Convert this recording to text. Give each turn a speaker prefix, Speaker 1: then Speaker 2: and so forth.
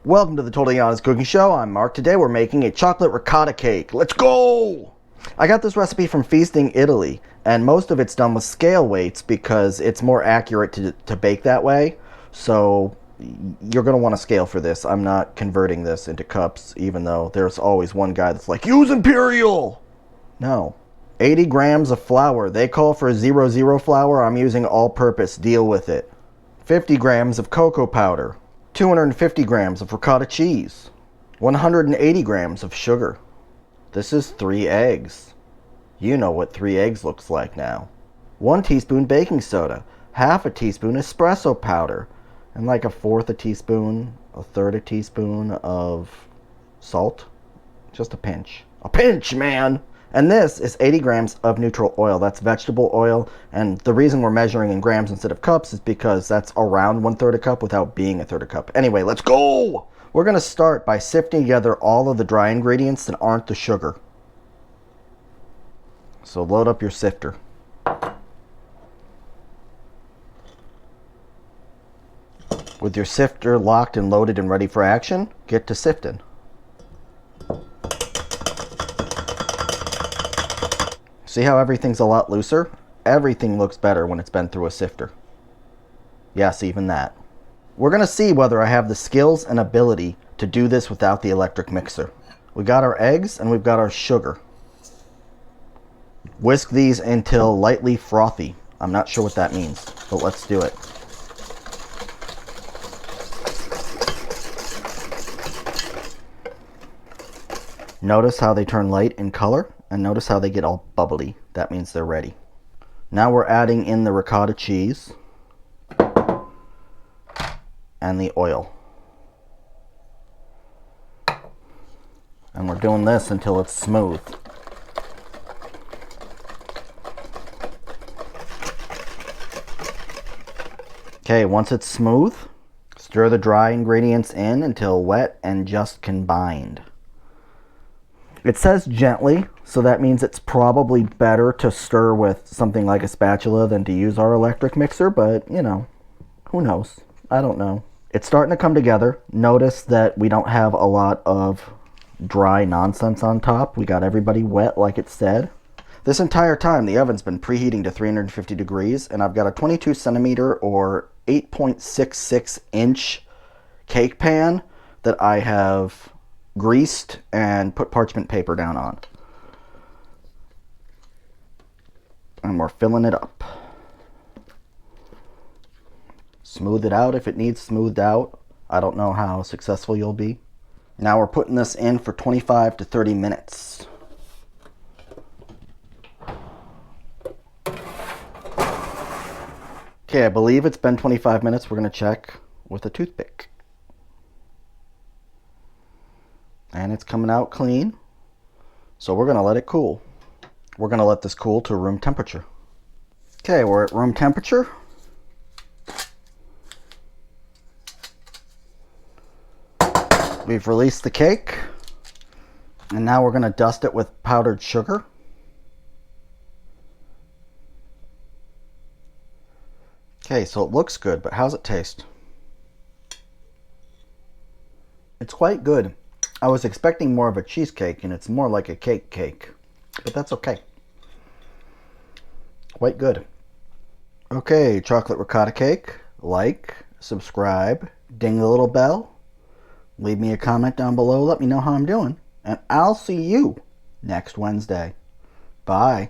Speaker 1: Welcome to the Totally Honest Cooking Show. I'm Mark. Today we're making a chocolate ricotta cake. Let's go! I got this recipe from Feasting Italy, and most of it's done with scale weights because it's more accurate to bake that way. So you're going to want to scale for this. I'm not converting this into cups, even though there's always one guy that's like, use imperial! No. 80 grams of flour. They call for 00 flour. I'm using all-purpose. Deal with it. 50 grams of cocoa powder. 250 grams of ricotta cheese, 180 grams of sugar. This is 3 eggs. You know what 3 eggs looks like now. 1 teaspoon baking soda, half a teaspoon espresso powder, and like 1/4 a teaspoon, 1/3 a teaspoon of salt. Just a pinch. A pinch, man! And this is 80 grams of neutral oil. That's vegetable oil. And the reason we're measuring in grams instead of cups is because that's around 1/3 a cup without being 1/3 a cup. Anyway, let's go! We're going to start by sifting together all of the dry ingredients that aren't the sugar. So load up your sifter. With your sifter locked and loaded and ready for action, get to sifting. See how everything's a lot looser? Everything looks better when it's been through a sifter. Yes, even that. We're going to see whether I have the skills and ability to do this without the electric mixer. We got our eggs and we've got our sugar. Whisk these until lightly frothy. I'm not sure what that means, but let's do it. Notice how they turn light in color? And notice how they get all bubbly. That means they're ready. Now we're adding in the ricotta cheese and the oil. And we're doing this until it's smooth. Okay, once it's smooth, stir the dry ingredients in until wet and just combined. It says gently, so that means it's probably better to stir with something like a spatula than to use our electric mixer, but, you know, who knows? I don't know. It's starting to come together. Notice that we don't have a lot of dry nonsense on top. We got everybody wet like it said. This entire time, the oven's been preheating to 350 degrees, and I've got a 22 centimeter or 8.66 inch cake pan that I have greased and put parchment paper down on. And we're filling it up. Smooth it out if it needs smoothed out. I don't know how successful you'll be. Now we're putting this in for 25 to 30 minutes. Okay, I believe it's been 25 minutes. We're going to check with a toothpick. And it's coming out clean. So we're going to let it cool. We're going to let this cool to room temperature. Okay, we're at room temperature. We've released the cake. And now we're going to dust it with powdered sugar. Okay, so it looks good, but how's it taste? It's quite good. I was expecting more of a cheesecake, and it's more like a cake, but that's okay. Quite good. Okay, chocolate ricotta cake. Like, subscribe, ding the little bell, leave me a comment down below, let me know how I'm doing, and I'll see you next Wednesday. Bye.